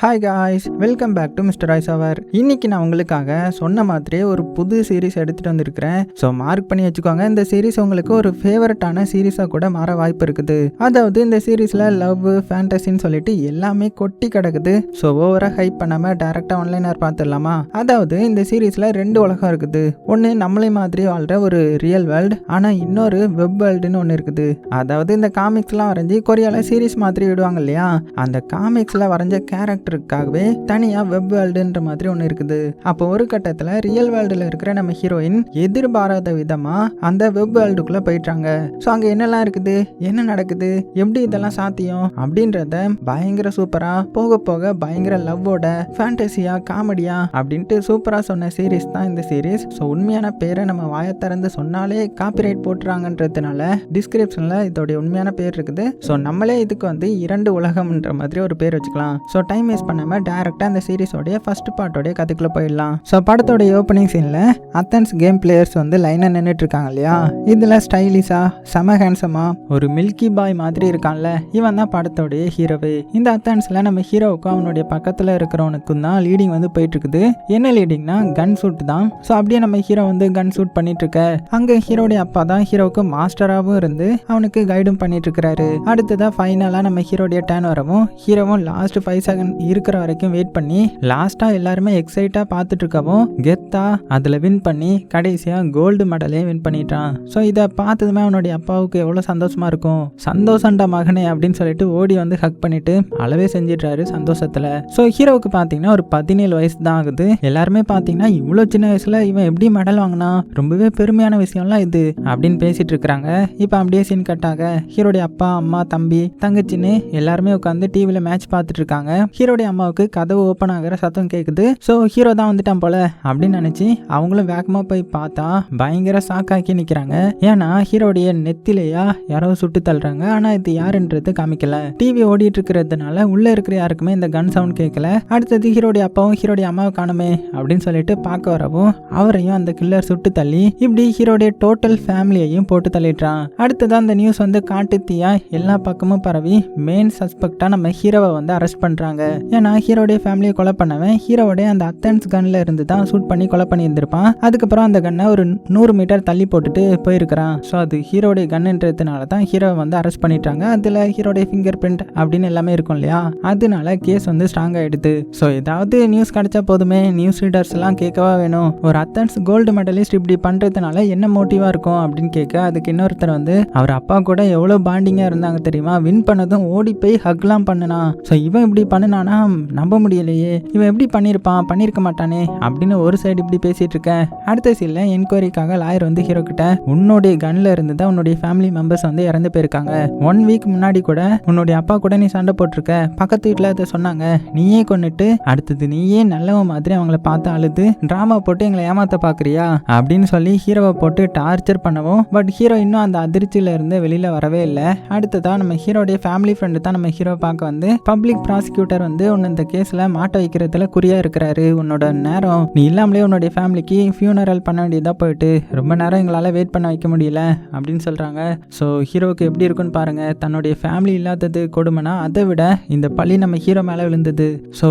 Hi guys, welcome back to Mr ராய்ஸ் அவர். இன்னைக்கு நான் உங்களுக்காக சொன்ன மாதிரியே ஒரு புது சீரீஸ் எடுத்துகிட்டு வந்திருக்கிறேன். ஸோ மார்க் பண்ணி வச்சுக்கோங்க. இந்த சீரீஸ் உங்களுக்கு ஒரு ஃபேவரட்டான சீரீஸாக கூட மாற வாய்ப்பு இருக்குது. அதாவது இந்த சீரீஸில் லவ், ஃபேண்டசின்னு சொல்லிட்டு எல்லாமே கொட்டி கிடக்குது. ஸோ ஓவராக ஹைப் பண்ணாமல் டேரெக்டாக ஆன்லைனர் பார்த்துடலாமா? அதாவது இந்த சீரீஸில் 2 உலகம் இருக்குது. ஒன்று நம்மளை மாதிரி வாழ்கிற ஒரு ரியல் வேர்ல்டு, ஆனால் இன்னொரு வெப் வேர்ல்டுன்னு ஒன்று இருக்குது. அதாவது இந்த காமிக்ஸ்லாம் வரைஞ்சி கொரியாவில் சீரீஸ் மாதிரி விடுவாங்க இல்லையா, அந்த காமிக்ஸில் வரைஞ்ச கேரக்டருக்காகவே தனியாக வெப் வேர்ல்டுன்ற மாதிரி ஒன்று இருக்குது. அப்போ ஒரு கட்டத்தில் ரியல் வேர்ல்டில் இருக்கிற நம்ம ஹீரோயின் எதிர்பாராத விதமாக அந்த வெப் வேர்ல்டுக்குள்ளே போயிட்டாங்க. ஸோ அங்கே என்னெல்லாம் இருக்குது, என்ன நடக்குது, எப்படி இதெல்லாம் சாத்தியம் அப்படின்றத பயங்கர சூப்பராக போக போக பயங்கர லவ்வோட ஃபேண்டசியா காமெடியா அப்படின்ட்டு சூப்பராக சொன்ன சீரீஸ் தான் இந்த சீரீஸ். ஸோ உண்மையான பேரை நம்ம வாயை திறந்து சொன்னாலே காப்பிரைட் போட்டுறாங்கன்றதுனால டிஸ்கிரிப்ஷனில் இதோடைய உண்மையான பேர் இருக்குது. ஸோ நம்மளே இதுக்கு வந்து 2 உலகம்ன்ற மாதிரி ஒரு பேர் வச்சுக்கலாம். ஸோ டைம் வேஸ்ட் பண்ணாமல் டேரெக்டாக அந்த சீரீஸோடைய ஃபர்ஸ்ட் பார்ட்டோடைய கதைக்குள்ளே போயிடலாம். ஸோ படத்தோடைய ஓப்பனிங் சீனில் அத்தன்ஸ் கேம் பிளேயர்ஸ் வந்து லைனாக நின்றுட்டு இருக்காங்க இல்லையா, இதில் ஸ்டைலிஷாக செம ஹேண்ட்ஸமாக ஒரு மில்கி பாய் மாதிரி இருக்கான்ல, இவன் தான் படத்தோடைய ஹீரோவே. இந்த அத்தன்ஸில் நம்ம ஹீரோவுக்கும் அவனுடைய பக்கத்தில் இருக்கிறவனுக்கும் தான் லீடிங் வந்து போயிட்டு இருக்குது. என்ன லீடிங்னா கன் ஷூட் தான். ஸோ அப்படியே நம்ம ஹீரோ வந்து கன் ஷூட் பண்ணிட்டு இருக்க, அங்கே ஹீரோடைய அப்பா தான் ஹீரோவுக்கு மாஸ்டராகவும் இருந்து அவனுக்கு கைடும் பண்ணிட்டு இருக்கிறாரு. அடுத்ததான் ஃபைனலாக நம்ம ஹீரோடைய டேன் வரவும் ஹீரோவும் லாஸ்ட் 5 செகண்ட் இருக்கிற வரைக்கும் வெயிட் பண்ணி லாஸ்ட்டாக எல்லாருமே எக்ஸைட்டாக பார்த்துட்டு இருக்கவும் கெத்தா அதில் வின் பண்ணி கடைசியாக கோல்டு மெடலே வின் பண்ணிட்டான். ஸோ இதை பார்த்ததுமே அவனுடைய அப்பாவுக்கு எவ்வளோ சந்தோஷமா இருக்கும். சந்தோஷம்டா மகனே அப்படின்னு சொல்லிட்டு ஓடி வந்து ஹக் பண்ணிட்டு அளவே செஞ்சிடுறாரு சந்தோஷத்தில். ஸோ ஹீரோவுக்கு பார்த்தீங்கன்னா ஒரு 17 வயசு தான் ஆகுது. எல்லாருமே பார்த்தீங்கன்னா இவ்வளோ சின்ன வயசுல இவன் எப்படி மெடல் வாங்கினா, ரொம்பவே பெருமையான விஷயம்லாம் இது அப்படின்னு பேசிட்டு இருக்கிறாங்க. இப்போ அப்படியே சீன் கட்டாக ஹீரோடைய அப்பா, அம்மா, தம்பி, தங்கச்சின்னு எல்லாருமே உட்காந்து டிவியில் மேட்ச் பார்த்துட்டு இருக்காங்க. ஹீரோடைய அம்மாவுக்கு கதவு ஓப்பன் ஆகிற சத்தம் கேட்குது. ஸோ ஹீரோ தான் வந்துட்டான் போல அப்படின்னு நினச்சி அவங்களும் வேகமாக போய் பார்த்தா பயங்கர சாக்காக்கி நிற்கிறாங்க. ஏன்னா ஹீரோடைய நெத்திலையா யாரோ சுட்டு தள்ளுறாங்க. ஆனால் இது யாருன்றது காமிக்கல. டிவி ஓடிட்டு இருக்கிறதுனால உள்ள இருக்கிற யாருக்குமே இந்த கன் சவுண்ட் கேட்கல. அடுத்தது ஹீரோடைய அப்பாவும் ஹீரோடைய அம்மாவை காணுமே அப்படின்னு சொல்லிட்டு பார்க்க வரவும் அவரையும் அந்த கில்லர் சுட்டு தள்ளி இப்படி ஹீரோடைய டோட்டல் ஃபேமிலியையும் போட்டு தள்ளிடுறான். அடுத்ததான் அந்த நியூஸ் வந்து காட்டு தீயா எல்லா பக்கமும் பரவி மெயின் சஸ்பெக்டா நம்ம ஹீரோவை வந்து அரெஸ்ட் பண்றாங்க. ஏன்னா ஹீரோடைய ஃபேமிலியை கொலை பண்ணவன் ஹீரோடைய அந்த அத்தன்ஸ் கன்ல இருந்து தான் ஷூட் பண்ணி கொலை பண்ணி இருந்திருப்பான். அதுக்கப்புறம் அந்த கன்னை ஒரு 100 மீட்டர் தள்ளி போட்டுட்டு போயிருக்கிறான். ஸோ அது ஹீரோடைய கன்ன்றதுனால தான் ஹீரோவை வந்து அரெஸ்ட் பண்ணிட்டாங்க. அதுல ஹீரோடைய ஃபிங்கர் பிரிண்ட் அப்படின்னு எல்லாமே இருக்கும் இல்லையா, அதனால கேஸ் வந்து ஸ்ட்ராங் ஆயிடுது. ஸோ ஏதாவது நியூஸ் கிடைச்சா போதுமே, நியூஸ் ரீடர்ஸ் எல்லாம் கேட்கவா வேணும், ஒரு அத்தன்ஸ் கோல்டு மெடலிஸ்ட் இப்படி பண்றதுனால என்ன மோட்டிவா இருக்கும் அப்படின்னு கேட்க, அதுக்கு இன்னொருத்தர் வந்து அவர் அப்பா கூட எவ்வளவு பாண்டிங்கா இருந்தாங்க தெரியுமா, வின் பண்ணதும் ஓடி போய் ஹக்லாம் பண்ணுனா. ஸோ இவன் இப்படி பண்ணினானா நம்ப முடியலையே, இவன் எப்படி பண்ணியிருப்பான், பண்ணியிருக்க மாட்டானே அப்படின்னு ஒரு சைடு இப்படி பேசிட்டு இருக்கேன். அடுத்த சீன்ல என்கொயரிக்காக லாயர் வந்து ஹீரோ கிட்ட உன்னுடைய கன்ல இருந்து தான் உன்னுடைய ஃபேமிலி மெம்பர்ஸ் வந்து இறந்து போயிருக்காங்க. 1 வீக் முன்னாடி கூட உன்னுடைய அப்பா கூட நீ சண்டை போட்டிருக்க, பக்கத்து வீட்டில் அதை சொன்னாங்க, நீயே கொன்னுட்டு அடுத்தது நீயே நல்லவன் மாதிரி அவங்கள பார்த்து அழுது டிராமா போட்டு எங்களை ஏமாத்த பாக்குறியா அப்படின்னு சொல்லி ஹீரோவை போட்டு டார்ச்சர் பண்ணவும், பட் ஹீரோ இன்னும் அந்த அதிர்ச்சியில இருந்து வெளியில வரவே இல்லை. அடுத்ததான் நம்ம ஹீரோடைய ஃபேமிலி ஃப்ரெண்டு தான் நம்ம ஹீரோ பார்க்க வந்து பப்ளிக் ப்ராசிக்யூட்டர் வந்து உன்னை இந்த கேஸ்ல மாட்ட வைக்கிறதுல குறியா இருக்கிறாரு, உன்னோட நேரம் நீ இல்லாமலே உன்னுடைய ஃபேமிலிக்கு ஃபியூனரல் பண்ண வேண்டியதா போயிட்டு ரொம்ப நேரம் எங்களால வெயிட் பண்ண வைக்க முடியல அப்படின்னு சொல்றாங்க. ஸோ ஹீரோவுக்கு எப்படி இருக்குன்னு பாருங்க, தன்னுடைய ஃபேமிலி இல்லாதது கொடுமைனா அதை விட இந்த பழி நம்ம ஹீரோ மேல விழுந்தது. ஸோ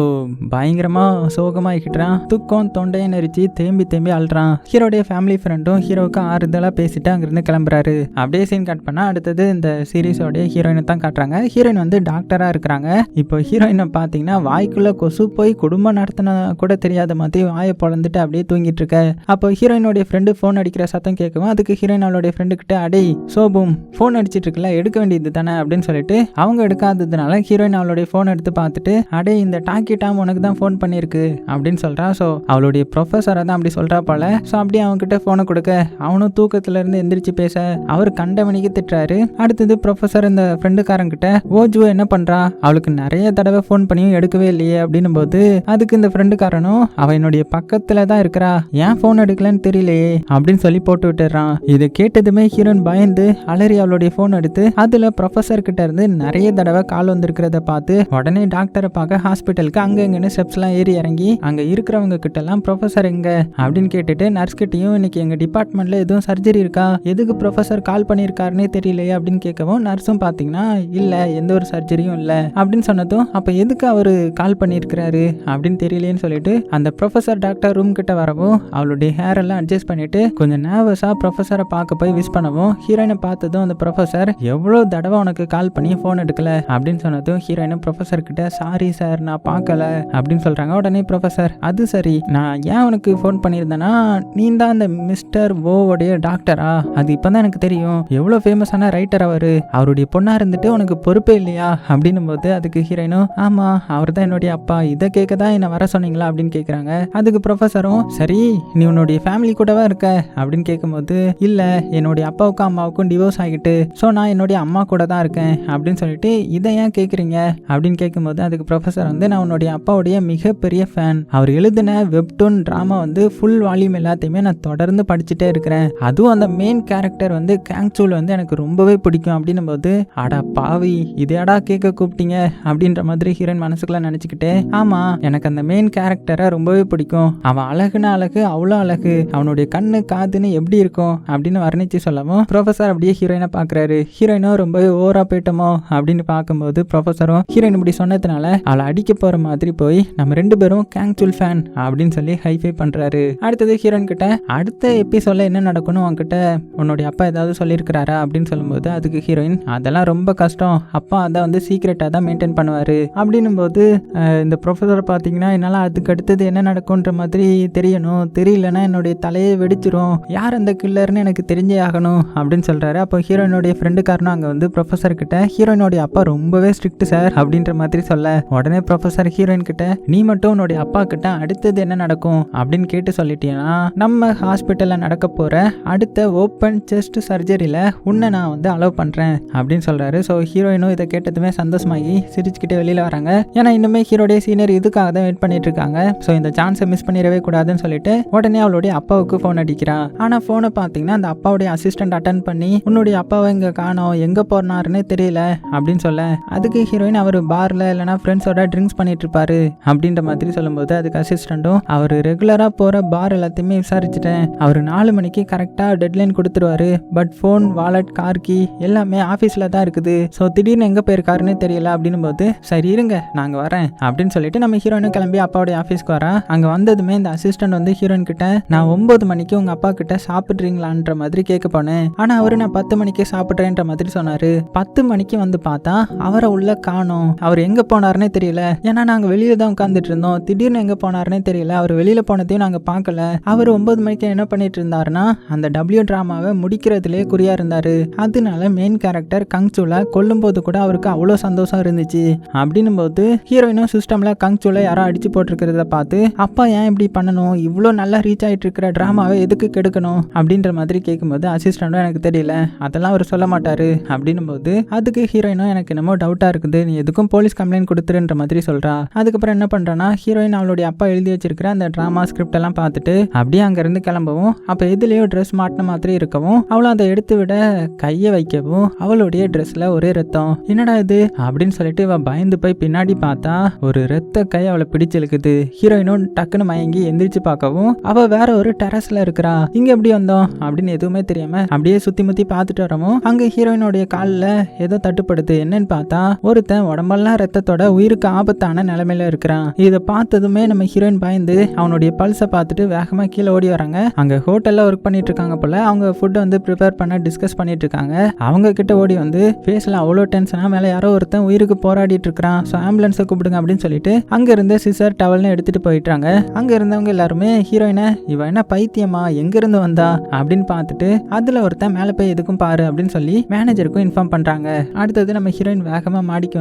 பயங்கரமா சோகமாகிக்கிறான், துக்கம் தொண்டையை நெரிச்சு தேம்பி தேம்பி அழுறான். ஹீரோடைய ஃபேமிலி ஃப்ரெண்டும் ஹீரோவுக்கு ஆறுதலா பேசிட்டு அங்கிருந்து கிளம்புறாரு. அப்படியே சீன் கட் பண்ணா அடுத்தது இந்த சீரீஸோடைய ஹீரோயினை தான் காட்டுறாங்க. ஹீரோயின் வந்து டாக்டரா இருக்கிறாங்க. இப்போ ஹீரோயினை பார்த்தீங்கன்னா வாய்க்குள்ள கொசு போய் குடும்பம் நடத்தின கூட தெரியாத மாதிரி வாயை பொழந்துட்டு அப்படியே தூங்கிட்டு இருக்க. அப்போ ஹீரோயினுடைய ஃப்ரெண்டு ஃபோன் அடிக்கிற சத்தம் கேட்கவும் அதுக்கு ஹீரோயின் அவளுடைய ஃப்ரெண்டு கிட்ட அடே சோபும் ஃபோன் அடிச்சிட்டு இருக்குல்ல, எடுக்க வேண்டியது தானே அப்படின்னு சொல்லிட்டு அவங்க எடுக்காததுனால ஹீரோயின் அவளுடைய ஃபோன் எடுத்து பார்த்துட்டு அடே இந்த டாக்கி டாம் உனக்கு தான் ஃபோன் பண்ணியிருக்கு அப்படின்னு சொல்றா. ஸோ அவளுடைய ப்ரொஃபஸரை தான் அப்படி சொல்றா போல. ஸோ அப்படியே அவங்க கிட்ட ஃபோனை கொடுக்க அவனும் தூக்கத்துல இருந்து எந்திரிச்சு பேச அவர் கண்டவனிக்கு திட்டுறாரு. அடுத்தது ப்ரொஃபஸர் இந்த ஃப்ரெண்டுக்காரங்கிட்ட ஓஜுவோ என்ன பண்றா, அவளுக்கு நிறைய தடவை ஃபோன் பண்ணியும் எடுக்கவே இல்லையே அப்படின்னும் போது அதுக்கு இந்த ஃப்ரெண்டுக்காரனும் அவ என்னுடைய பக்கத்துல தான் இருக்கிறா, ஏன் ஃபோன் எடுக்கலன்னு தெரியலையே அப்படின்னு சொல்லி போட்டு விட்டுறான். இதை கேட்டதுமே ஹீரோயின் பயந்து அலறி அவளுடைய ஃபோன் எடுத்து அதுல ப்ரொஃபஸர் கிட்ட இருந்து நிறைய தடவை கால் வந்திருக்கிறத பார்த்து உடனே டாக்டரை பார்க்க ஹாஸ்பிட்டலுக்கு அங்க எங்கன்னு ஸ்டெப்ஸ் எல்லாம் ஏறி இறங்கி அங்க இருக்கிறவங்க கிட்ட எல்லாம் ப்ரொஃபஸர் எங்க அப்படின்னு கேட்டுட்டு நர்ஸ் கிட்டையும் இன்னைக்கு எங்க டிபார்ட்மெண்ட்ல எதுவும் சர்ஜரி இருக்கா, எதுக்கு ப்ரொஃபஸர் கால் பண்ணியிருக்காருன்னே தெரியலையே அப்படின்னு கேட்கவும் நர்ஸும் பாத்தீங்கன்னா இல்ல எந்த ஒரு சர்ஜரியும் இல்ல அப்படின்னு சொன்னதும் அப்ப எதுக்கு அவர் அவர் கால் பண்ணியிருக்கிறாரு அப்படின்னு தெரியலேன்னு சொல்லிட்டு அந்த ப்ரொஃபஸர் டாக்டர் ரூம் கிட்ட வரவும் அவளுடைய ஹேர் எல்லாம் அட்ஜஸ்ட் பண்ணிட்டு கொஞ்சம் நர்வஸா ப்ரொஃபஸரை பார்க்க போய் விஷ் பண்ணவும் ஹீரோயினை பார்த்ததும் அந்த ப்ரொஃபஸர் எவ்வளவு தடவை உனக்கு கால் பண்ணி போன் எடுக்கல அப்படின்னு சொன்னதும் ஹீரோயினும் ப்ரொஃபஸர் கிட்ட சாரி சார் நான் பார்க்கல அப்படின்னு சொல்றாங்க. உடனே ப்ரொஃபஸர் அது சரி நான் ஏன் உனக்கு ஃபோன் பண்ணியிருந்தேன்னா நீ தான் அந்த மிஸ்டர் ஓவுடைய டாக்டரா, அது இப்பதான் எனக்கு தெரியும், எவ்வளவு ஃபேமஸான ரைட்டர் அவருடைய பொண்ணா இருந்துட்டு உனக்கு பொறுப்பே இல்லையா அப்படின்னும் போது அதுக்கு ஹீரோயினும் ஆமா அவர் தான் என்னுடைய அப்பா, இதை கேட்க தான் என்ன வர சொன்னீங்களா அப்படின்னு கேட்குறாங்க. அதுக்கு ப்ரொஃபஸரும் சரி நீ உன்னுடைய ஃபேமிலி கூடவா இருக்க அப்படின்னு கேட்கும்போது இல்ல என்னுடைய அப்பாவுக்கும் அம்மாவுக்கும் டிவோர்ஸ் ஆகிட்டு ஸோ நான் என்னுடைய அம்மா கூட தான் இருக்கேன் அப்படின்னு சொல்லிட்டு இதை ஏன் கேட்குறீங்க அப்படின்னு கேட்கும்போது அதுக்கு ப்ரொஃபஸர் நான் உன்னுடைய அப்பாவுடைய மிகப்பெரிய ஃபேன், அவர் எழுதின வெப்டூன் டிராமா ஃபுல் வால்யூம் எல்லாத்தையுமே நான் தொடர்ந்து படிச்சுட்டே இருக்கிறேன், அதுவும் அந்த மெயின் கேரக்டர் கேங்சூல் எனக்கு ரொம்பவே பிடிக்கும் அப்படின்னும் போது அடா பாவி இதையாடா கேட்க கூப்பிட்டீங்க அப்படின்ற மாதிரி ஹீரோயின் மனசுக்குள்ள நினைச்சுக்கிட்டே ஆமா எனக்கு அந்த மெயின் கேரக்டரை ரொம்பவே பிடிக்கும், அவன் அழகுனா அழகு அவ்வளோ அழகு, அவனுடைய கண்ணு காதுன்னு எப்படி இருக்கும் அப்படின்னு வர்ணிச்சு சொல்லவும் ப்ரொஃபஸர் அப்படியே ஹீரோயினை பாக்குறாரு. ஹீரோயினும் ரொம்பவே ஓவரா போயிட்டோமோ அப்படின்னு பார்க்கும்போது ப்ரொஃபஸரும் ஹீரோயின் இப்படி சொன்னதுனால அவளை அடிக்க போற மாதிரி போய் நம்ம ரெண்டு பேரும் கேங்சூல் ஃபேன் அப்படின்னு சொல்லி ஹைஃபை பண்றாரு. அடுத்தது ஹீரோயின் கிட்ட அடுத்த எபிசோட்ல என்ன நடக்கணும் உன்கிட்ட உன்னுடைய அப்பா ஏதாவது சொல்லியிருக்கிறாரா அப்படின்னு சொல்லும்போது அதுக்கு ஹீரோயின் அதெல்லாம் ரொம்ப கஷ்டம், அப்பா அதை சீக்ரெட்டா தான் மெயின்டைன் பண்ணுவாரு அப்படின்னும் போது இந்த ப்ரொஃபஸரை பார்த்தீங்கன்னா என்னால் அதுக்கு அடுத்தது என்ன நடக்கும்ன்ற மாதிரி தெரியணும், தெரியலன்னா என்னுடைய தலையை வெடிச்சிரும், யார் அந்த கில்லர்னு எனக்கு தெரிஞ்சே ஆகணும் அப்படின்னு சொல்றாரு. அப்போ ஹீரோயினுடைய ஃப்ரெண்டுக்காரனும் அங்கே ப்ரொஃபஸர் கிட்ட ஹீரோயினுடைய அப்பா ரொம்பவே ஸ்ட்ரிக்ட் சார் அப்படின்ற மாதிரி சொல்ல உடனே ப்ரொஃபஸர் ஹீரோயின் கிட்ட நீ மட்டும் உன்னுடைய அப்பா கிட்ட அடுத்தது என்ன நடக்கும் அப்படின்னு கேட்டு சொல்லிட்டீங்கன்னா நம்ம ஹாஸ்பிட்டல்ல நடக்க போற அடுத்த ஓப்பன் செஸ்ட் சர்ஜரியில உன்னை நான் அலோவ் பண்றேன் அப்படின்னு சொல்றாரு. ஸோ ஹீரோயினும் இதை கேட்டதுமே சந்தோஷமாகி சிரிச்சுக்கிட்டே வெளியில வராங்க. ஏன்னா இன்னுமே ஹீரோடைய சீனியர் இதுக்காக தான் வெயிட் பண்ணிட்டு இருக்காங்க. ஸோ இந்த சான்ஸை மிஸ் பண்ணிடவே கூடாதுன்னு சொல்லிட்டு உடனே அவளுடைய அப்பாவுக்கு போன் அடிக்கிறான். ஆனா போனை பார்த்தீங்கன்னா அந்த அப்பாவுடைய அசிஸ்டன்ட் அட்டன் பண்ணி உன்னுடைய அப்பாவை இங்க காணோம், எங்க போனாருன்னு தெரியல அப்படின்னு சொல்ல அதுக்கு ஹீரோயின் அவர் பார்ல இல்லைன்னா ஃப்ரெண்ட்ஸோட ட்ரிங்க்ஸ் பண்ணிட்டு இருப்பாரு அப்படின்ற மாதிரி சொல்லும்போது அதுக்கு அசிஸ்டன்ட்டும் அவர் ரெகுலரா போற பார் எல்லாத்தையுமே விசாரிச்சுட்டேன், அவர் 4 மணிக்கு கரெக்டா டெட்லைன் கொடுத்துருவாரு, but phone wallet car key எல்லாமே ஆஃபீஸில் தான் இருக்குது, ஸோ திடீர்னு எங்கே போயிருக்காருன்னு தெரியல அப்படின்னும் போது சரி இருங்க நாங்கள் வரேன் அப்படின்னு சொல்லிட்டு நம்ம ஹீரோயினும் கிளம்பி அப்பாவுடைய ஆஃபீஸ்க்கு வரா. அங்கே வந்ததுமே இந்த அசிஸ்டன்ட் ஹீரோயின் கிட்ட நான் 9 மணிக்கு உங்கள் அப்பா கிட்ட சாப்பிட்றீங்களான்ற மாதிரி கேட்க போனேன், ஆனால் அவரு நான் 10 மணிக்கு சாப்பிட்றேன்ற மாதிரி சொன்னார். 10 மணிக்கு பார்த்தா அவரை உள்ள காணோம், அவர் எங்கே போனாருன்னே தெரியல, ஏன்னா நாங்கள் வெளியில தான் உட்காந்துட்டு இருந்தோம், திடீர்னு எங்கே போனாருன்னே தெரியல, அவர் வெளியில போனதையும் நாங்கள் பார்க்கல, அவர் 9 மணிக்கு என்ன பண்ணிட்டு இருந்தாருன்னா அந்த டபிள்யூ டிராமாவை முடிக்கிறதுலே குறியா இருந்தாரு, அதனால மெயின் கேரக்டர் கங்சூலை கொல்லும்போது கூட அவருக்கு அவ்வளோ சந்தோஷம் இருந்துச்சு அப்படின்னும் போது ஹீரோயினும் சிஸ்டம்ல கங்சூலை யாரோ அடிச்சு போட்டிருக்கிறத பார்த்து அப்பா ஏன் இப்படி பண்ணணும், இவ்வளோ நல்லா ரீச் ஆயிட்டு இருக்கிற டிராமாவை எதுக்கு கெடுக்கணும் அப்படின்ற மாதிரி கேட்கும்போது அசிஸ்டன்டும் எனக்கு தெரியல அதெல்லாம் அவர் சொல்ல மாட்டாரு அப்படின்னும் போது அதுக்கு ஹீரோயினும் எனக்கு என்னமோ டவுட்டா இருக்குது, நீ எதுக்கும் போலீஸ் கம்ப்ளைண்ட் கொடுத்துருன்ற மாதிரி சொல்றா. அதுக்கப்புறம் என்ன பண்றானா ஹீரோயின் அவளுடைய அப்பா எழுதி வச்சிருக்கிற அந்த டிராமா ஸ்கிரிப்ட் எல்லாம் பார்த்துட்டு அப்படியே அங்க இருந்து கிளம்பவும் அப்ப எதுலயோ ட்ரெஸ் மாட்டின மாதிரி இருக்கவும் அவளும் அதை எடுத்து விட கையை வைக்கவும் அவளுடைய ட்ரெஸ்ல ஒரே ரத்தம், என்னடா இது அப்படின்னு சொல்லிட்டு இவ பயந்து போய் பின்னாடி பார்த்தா ஒரு ரத்த கை அவளை பிடிச்சிருக்குது. ஹீரோயினும் டக்குன்னு மயங்கி எந்திரிச்சு பார்க்கவும் அவ வேற ஒரு டெரஸ்ல இருக்கிறா, இங்க எப்படி வந்தோம் அப்படின்னு எதுவுமே தெரியாம அப்படியே சுத்தி முத்தி பார்த்துட்டு வரவும் அங்க ஹீரோயினுடைய காலில் ஏதோ தட்டுப்படுது. என்னன்னு பார்த்தா ஒருத்தன் உடம்பெல்லாம் ரத்தத்தோட உயிருக்கு ஆபத்தான நிலைமையில இருக்கிறான். இதை பார்த்ததுமே நம்ம ஹீரோயின் பயந்து அவனுடைய பல்ஸை பார்த்துட்டு வேகமா கீழே ஓடி வராங்க. அங்க ஹோட்டல்ல ஒர்க் பண்ணிட்டு இருக்காங்க போல, அவங்க ஃபுட் ப்ரிப்பேர் பண்ண டிஸ்கஸ் பண்ணிட்டு இருக்காங்க. அவங்க கிட்ட ஓடி ஃபேஸ்ல அவ்வளோ டென்ஷனா மேல யாரோ ஒருத்தன் உயிருக்கு போராடிட்டு இருக்கிறான், ஸோ ஆம்புலன்ஸை கூப்பிடுங்க அப்படின்னு சொல்லிட்டு அங்க இருந்து சிசர் டவல்னு எடுத்துட்டு போயிட்டாங்க. அங்க இருந்தவங்க எல்லாருமே ஹீரோயினை இவ என்ன பைத்தியமா எங்க இருந்து வந்தா அப்படின்னு பார்த்துட்டு அதுல ஒருத்தன் மேல போய் எதுக்கும் பாரு அப்படின்னு சொல்லி மேனேஜருக்கும் இன்ஃபார்ம் பண்றாங்க. அடுத்தது நம்ம ஹீரோயின் வேகமா மாடிக்கு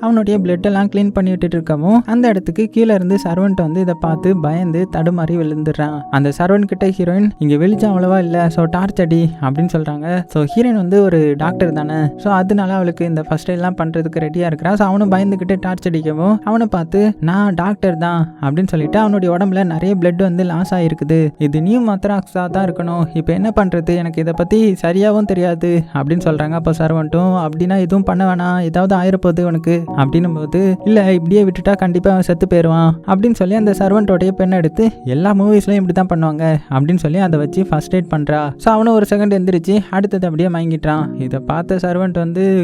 அவனுடைய பிளட் எல்லாம் கிளீன் பண்ணி விட்டுட்டு இருக்கவும் அந்த இடத்துக்கு கீழே இருந்து சர்வெண்ட் இதை பார்த்து பயந்து தடுமாறி விழுந்துடுறான். அந்த சர்வெண்ட் கிட்ட ஹீரோயின் இங்க வெளிச்சம் அவ்வளவா இல்ல, ஸோ டார்ச் அடி அப்படின்னு சொல்றாங்க. ஸோ ஹீரோயின் ஒரு டாக்டர் தானே, ஸோ அதனால அவளுக்கு இந்த ஃபர்ஸ்ட் எல்லாம் பண்றதுக்கு ரெடியா இருக்கிறா. ஸோ அவனும் பயந்துகிட்டு டார்ச் அடிக்கவும் அவனை பார்த்து நான் டாக்டர் தான் அப்படின்னு சொல்லிட்டு அவனுடைய உடம்புல நிறைய பிளட் லாஸ் ஆயிருக்குது, இது நியூ மத்ராக்ஸா தான் இருக்கணும், இப்போ என்ன பண்றது எனக்கு இதை பத்தி சரியாவும் தெரியாது அப்படின்னு சொல்றாங்க. அப்போ சர்வெண்ட்டும் அப்படின்னா எதுவும் பண்ண வேணாம், ஏதாவது ஆயிரப்போகுது உனக்கு அப்படின்னும் போது இல்ல இப்படியே விட்டுட்டா கண்டிப்பா அவன் செத்து போயிடுவான் அப்படின்னு சொல்லி அந்த சர்வெண்டோடைய பெண்ணை எடுத்து எல்லா மூவிஸ்லயும் இப்படி தான் பண்ணுவாங்க அப்படின்னு சொல்லி அதை வச்சு ஃபர்ஸ்ட் எய்ட் பண்றா. ஸோ அவனும் ஒரு செகண்ட் எந்திரிச்சு அடுத்தது அப்படியே மயங்கிட்டான். இதை பார்த்த சர்வெண்ட்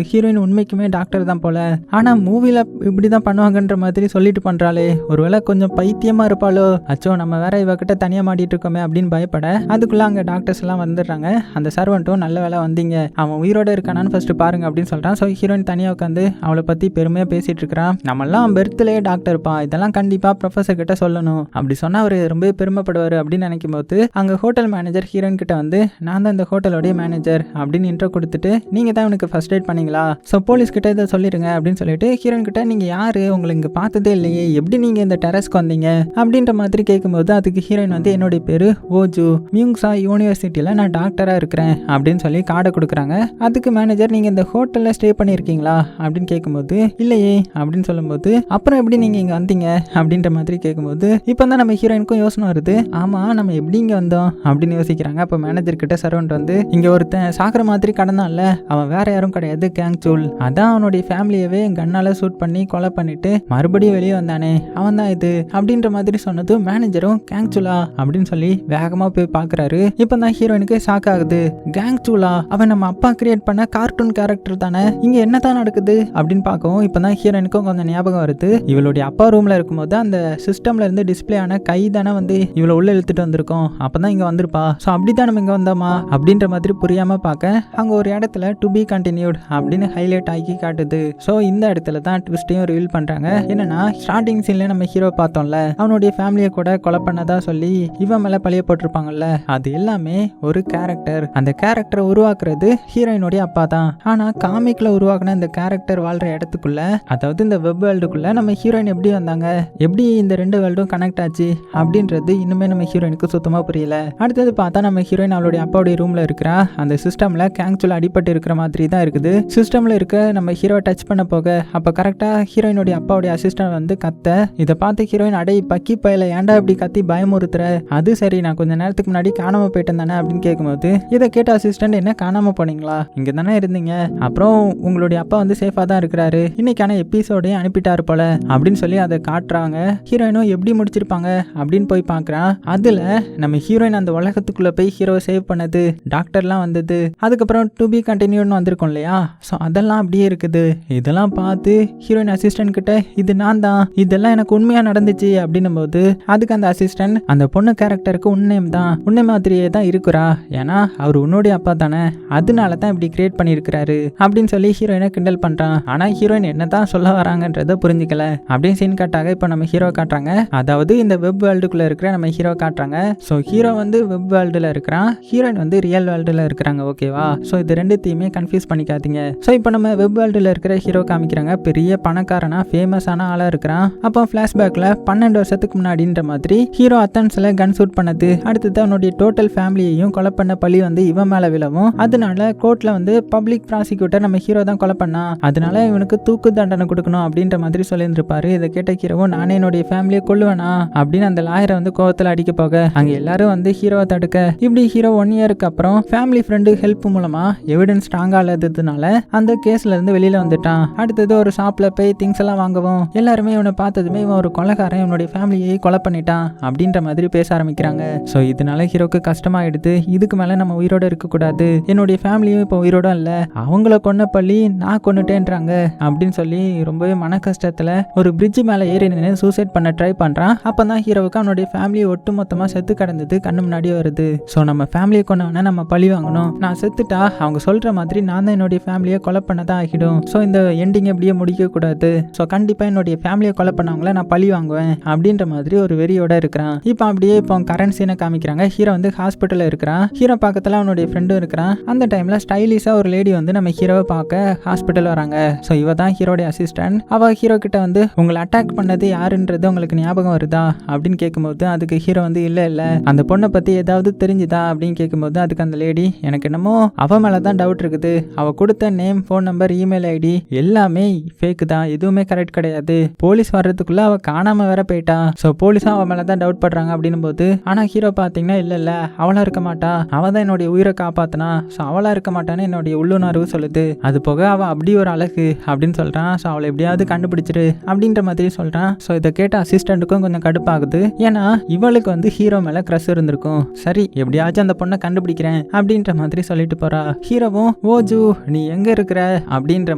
ஹீரோயின் உண்மைக்குமே டாக்டர் தான் போல, ஆனா மூவில இப்படி தான் பண்ணுவாங்கன்ற மாதிரி சொல்லிட்டு பண்றாளே, ஒருவேளை கொஞ்சம் பைத்தியமா இருப்பாளோ, அச்சோ நம்ம வேற இவகிட்ட தனியா மாட்டிட்டு இருக்கோமே அப்படின்னு பயப்பட அதுக்குள்ள அங்க டாக்டர்ஸ் எல்லாம் வந்துடுறாங்க. அந்த சர்வெண்ட்டும் நல்ல வேலை வந்தீங்க, அவன் உயிரோட இருக்கானான்னு ஃபர்ஸ்ட் பாருங்க அப்படின்னு சொல்றான். ஸோ ஹீரோயின் தனியா உட்காந்து அவளை பத்தி பெருமையா பேசிட்டு இருக்கிறான். நம்மெல்லாம் பெர்த்லே டாக்டர்ப்பா, இதெல்லாம் கண்டிப்பா ப்ரொஃபசர் கிட்ட சொல்லணும், அப்படி சொன்னா அவரு ரொம்ப பெருமைப்படுவாரு அப்படின்னு நினைக்கும் போது அங்க ஹோட்டல் மேனேஜர் ஹீரோயின் கிட்ட வந்து நான் தான் இந்த ஹோட்டலோடைய மேனேஜர் அப்படின்னு இன்ட்ரோ கொடுத்துட்டு நீங்க தான் எனக்கு ஃபர்ஸ்ட் எய்ட் பண்ணீங்களா, ஸோ போலீஸ் கிட்ட இதை சொல்லிடுங்க அப்படின்னு சொல்லிட்டு ஹீரோயின் கிட்ட நீங்க யாரு, உங்களை இங்க பார்த்ததே இல்லையே, எப்படி நீங்க இந்த டெரஸ்க்கு வந்தீங்க அப்படின்ற மாதிரி கேட்கும்போது அதுக்கு ஹீரோயின் வந்து என்னுடைய பேரு ஓஜு, மியூங்ஸா யூனிவர்சிட்டியில நான் டாக்டரா இருக்கிறேன் அப்படின்னு சொல்லி கார்டை கொடுக்குறாங்க. அதுக்கு மேனேஜர் நீங்க இந்த ஹோட்டல்ல ஸ்டே பண்ணிருக்கீங்களா அப்படின்னு கேட்கும்போது இல்லையே அப்படின்னு சொல்லும்போது அப்புறம் எப்படி நீங்க இங்க வந்தீங்க அப்படின்ற மாதிரி கேட்கும்போது இப்போ தான் நம்ம ஹீரோயினுக்கும் யோசனை வருது, ஆமா நம்ம எப்படி இங்க வந்தோம் அப்படின்னு யோசிக்கிறாங்க. அப்போ மேனேஜர் கிட்ட சர்வெண்ட் வந்து இங்க ஒருத்தன் சாக்கிற மாதிரி கடந்தான்ல, அவன் வேற யாரும் கிடையாது, கேங் சூல், அதான் அவனுடைய ஃபேமிலியவே கண்ணால ஷூட் பண்ணி கொலை பண்ணிட்டு மறுபடியும் வெளியே வந்தானே, அவன் தான் இது அப்படின்ற மாதிரி சொன்னது மேனேஜரும் கேங் சூலா அப்படின்னு சொல்லி வேகமா போய் பாக்குறாரு. இப்போ தான் ஹீரோயினுக்கு ஷாக் ஆகுது, கேங் சூலா அவன் நம்ம அப்பா கிரியேட் பண்ண கார்ட்டூன் கேரக்டர் தானே, இங்க என்னதான் நடக்குது அப்படின்னு பார்க்கவும் இப்பதான் ஹீரோயினுக்கும் கொஞ்சம் ஞாபகம் வருது, இவளுடைய அப்பா ரூம்ல இருக்கும்போது அந்த சிஸ்டம்ல இருந்து டிஸ்பிளே ஆன கை தானே வந்து இவளை உள்ள இழுத்துட்டு வந்திருக்கோம், அப்பதான் இங்க வந்திருப்பா, ஸோ அப்படிதான் நம்ம இங்க வந்தோமா அப்படின்ற மாதிரி புரியாம பார்க்க அங்க ஒரு இடத்துல டு பி கண்டினியூட் அப்படின்னு ஹைலைட் ஆகி காட்டுது. ஸோ இந்த இடத்துல தான் ட்விஸ்டையும் ரிவீல் பண்றாங்க. என்னன்னா ஸ்டார்டிங் சீன்ல நம்ம ஹீரோ பார்த்தோம்ல, அவனுடைய ஃபேமிலியை கூட கொலை பண்ணதா சொல்லி இவன் மேல பழிய போட்டிருப்பாங்கல்ல, அது எல்லாமே ஒரு கேரக்டர், அந்த கேரக்டரை உருவாக்குறது ஹீரோயினுடைய அப்பா தான். ஆனா காமிக்ல உருவாக்குன இந்த கேரக்டர் வாழ்ற இடத்துக்குள்ள, அதாவது இந்த வெப் வேர்ல்டுக்குள்ள நம்ம ஹீரோயின் எப்படி வந்தாங்க, எப்படி இந்த ரெண்டு வேர்ல்டும் கனெக்ட் ஆச்சு அப்படின்றது இன்னுமே நம்ம ஹீரோயினுக்கு சுத்தமா புரியல. அடுத்தது பார்த்தா நம்ம ஹீரோயின் அவளுடைய அப்பாவுடைய ரூம்ல இருக்கிறா, அந்த சிஸ்டம்ல கேங்சுல அடிபட்டு இருக்கிற மாதிரி தான் இருக்குது. சிஸ்டம்ல இருக்க நம்ம ஹீரோ டச் பண்ண போக அப்ப கரெக்டா ஹீரோயினுடைய அப்பாவுடைய அசிஸ்டன்ட் வந்து கத்த, இதை பார்த்து ஹீரோயின் அடை பக்கி பயல ஏன்டா இப்படி கத்தி பயமுறுத்துற, அது சரி நான் கொஞ்ச நேரத்துக்கு முன்னாடி காணாம போயிட்டேன் தானே அப்படின்னு கேட்கும்போது இதை கேட்ட அசிஸ்டன்ட் என்ன காணாம போனீங்களா, இங்க தானே இருந்தீங்க, அப்புறம் உங்களுடைய அப்பா வந்து சேஃபா தான் இருக்கிறாரு, இன்னைக்கான எபிசோடையும் அனுப்பிட்டாரு போல அப்படின்னு சொல்லி அதை காட்டுறாங்க. ஹீரோயினும் எப்படி முடிச்சிருப்பாங்க அப்படின்னு போய் பார்க்கறான். அதுல நம்ம ஹீரோயின் அந்த உலகத்துக்குள்ள போய் ஹீரோ சேவ் பண்ணது, டாக்டர்லாம் வந்தது, அதுக்கப்புறம் டு பி கண்டினியூன்னு வந்திருக்கோம் இல்லையா, ஸோ அதெல்லாம் அப்படியே இருக்குது. இதெல்லாம் பார்த்து ஹீரோயின் அசிஸ்டன்ட் கிட்ட இது நான் தான், இதெல்லாம் எனக்கு உண்மையா நடந்துச்சு அப்படின்னும் போது அதுக்கு அந்த அசிஸ்டன்ட் அந்த பொண்ணு கேரக்டருக்கு உன்னையும் தான் உன்னை மாதிரியே தான் இருக்கிறா, ஏன்னா அவர் உன்னுடைய அப்பா தானே, அதனால தான் இப்படி கிரியேட் பண்ணியிருக்கிறாரு அப்படின்னு சொல்லி ஹீரோயினை கிண்டல் பண்றான். ஆனா ஹீரோயின் என்னதான் சொல்ல வராங்கன்றத புரிஞ்சுக்கல. அப்படியே சீன் காட்டாக இப்போ நம்ம ஹீரோ காட்டுறாங்க, அதாவது இந்த வெப் வேர்ல்டுக்குள்ள இருக்கிற நம்ம ஹீரோ காட்டுறாங்க. ஸோ ஹீரோ வந்து வெப் வேர்ல்டுல இருக்கிறான், ஹீரோயின் வந்து ரியல் வேர்ல்டுல இருக்கிறாங்க. ஓகேவா, ஸோ இது ரெண்டுத்தையுமே கன்ஃபியூஸ் பண்ணிக்காதீங்க. ஸோ இப்போ நம்ம வெப் வேர்ல்டுல இருக்கிற ஹீரோ காமிக்கிறாங்க, பெரிய பணக்காரனா ஃபேமஸான ஆளா இருக்கிறான். அப்போ ஃபிளாஷ்பேக்ல 12 வருஷத்துக்கு முன்னாடின்ற மாதிரி ஹீரோ அத்தன்ஸ்ல கன் ஷூட் பண்ணது, அடுத்தது அவனுடைய டோட்டல் ஃபேமிலியையும் கொலை பண்ண பழி வந்து இவன் மேல விழவும், அதனால கோர்ட்ல வந்து பப்ளிக் ப்ராசிக்யூட்டர் நம்ம ஹீரோ தான் கொலை பண்ணா, அதனால இவனுக்கு தூக்கு தண்டனை கொடுக்கணும் அப்படின்ற மாதிரி சொல்லியிருந்திருப்பாரு. இதை கேட்ட ஹீரோவும் நானே என்னுடைய ஃபேமிலியை கொல்லுவேனா அப்படின்னு அந்த லாயரை வந்து கோவத்தில் அடிக்க போக அங்க எல்லாரும் வந்து ஹீரோவை தடுக்க, இப்படி ஹீரோ 1 இயருக்கு அப்புறம் ஃபேமிலி ஃப்ரெண்டு ஹெல்ப் மூலமா எவிடன்ஸ் ஸ்ட்ராங்கா இல்லாததுனால அந்த கேஸ்ல இருந்து வெளியில வந்துட்டான். அடுத்தது ஒரு ஷாப்ல போய் திங்ஸ் எல்லாம் வாங்கவும் எல்லாருமே இவனை பார்த்ததுமே இவன் ஒரு கொலைகாரன், இவனுடைய ஃபேமிலியை கொலை பண்ணிட்டான் அப்படின்ற மாதிரி பேச ஆரம்பிக்கிறாங்க. ஸோ இதனால ஹீரோக்கு கஷ்டமாயிடுது, இதுக்கு மேல நம்ம உயிரோட இருக்கக்கூடாது, என்னுடைய ஃபேமிலியும் இப்போ உயிரோட இல்ல, அவங்கள கொன்ன பள்ளி நான் கொன்னுட்டேன்றாங்க அப்படின்னு சொல்லி ரொம்பவே மன கஷ்டத்துல ஒரு பிரிட்ஜ் மேல ஏறி நின்று சூசைட் பண்ண ட்ரை பண்றான். அப்பதான் ஹீரோவுக்கு அவனுடைய ஃபேமிலியை ஒட்டு மொத்தமா செத்து கிடந்தது கண்ணு முன்னாடி வருது. ஸோ நம்ம ஃபேமிலியை கொண்டவன நம்ம பழி வாங்கணும், நான் செத்துட்டா அவங்க சொல்ற மாதிரி நான் தான் என்னுடைய ஃபேமிலியை கொலை பண்ணதான் ஆகிடும், ஸோ இந்த எண்டிங் எப்படியே முடிக்க கூடாது, ஸோ கண்டிப்பா என்னுடைய ஃபேமிலியை கொலை பண்ணவங்கள நான் பழி வாங்குவேன் அப்படின்ற மாதிரி ஒரு வெறியோட இருக்கிறான். இப்போ அப்படியே இப்போ கரண்ட் சீனை காமிக்கிறாங்க. ஹீரோ வந்து ஹாஸ்பிட்டல்ல இருக்கிறான், ஹீரோ பக்கத்துல அவனுடைய ஃப்ரெண்டும் இருக்கிறான். அந்த டைம்ல ஸ்டைலிஷா ஒரு லேடி வந்து நம்ம ஹீரோவை பார்க்க ஹாஸ்பிட்டல் வராங்க. ஸோ இவ தான் ஹீரோடைய அசிஸ்டன்ட். அவ ஹீரோ கிட்ட வந்து உங்களை அட்டாக் பண்ணது யாருன்றது உங்களுக்கு ஞாபகம் வருதா அப்படின்னு கேட்கும்போது அதுக்கு ஹீரோ வந்து இல்ல அந்த பொண்ணை பத்தி ஏதாவது தெரிஞ்சுதா அப்படின்னு கேட்கும்போது அதுக்கு அந்த லேடி எனக்கு என்னமோ அவ மேலதான் டவுட் இருக்குது, அவ கொடுத்த name, phone number, email ID எல்லாமே ஃபேக் தான், எதுவுமே கரெக்ட் கிடையாது, போலீஸ் வர்றதுக்குள்ள அவ காணாம வேற போயிட்டா, ஸோ போலீஸும் அவ மேலதான் டவுட் பண்றாங்க அப்படின்னும் போது ஆனா ஹீரோ பாத்தீங்கன்னா இல்ல அவளா இருக்க மாட்டா, அவ தான் என்னுடைய உயிரை காப்பாத்தினா, ஸோ அவளா இருக்க மாட்டான்னு என்னுடைய உள்ளுணர்வு சொல்லுது, அது போக அவ அப்படி ஒரு அழகு அப்படின்னு சொல்றான், ஸோ அவளை எப்படியாவது கண்டுபிடிச்சிரு அப்படின்ற மாதிரி சொல்றான். ஸோ இதை கேட்ட அசிஸ்டன்ட்டுக்கும் கொஞ்சம் கடுப்பாகுது, ஏன்னா இவளுக்கு வந்து ஹீரோ மேல கிரஷ் இருந்திருக்கும், சரி எப்படியாச்சும் அந்த பொண்ணை கண்டுபிடிக்கிறேன் அப்படின்ற மாதிரி சொல்லிட்டு போறா. ஹீரோவும் ஓஜு நீ எங்க இருக்கிற அப்படின்ற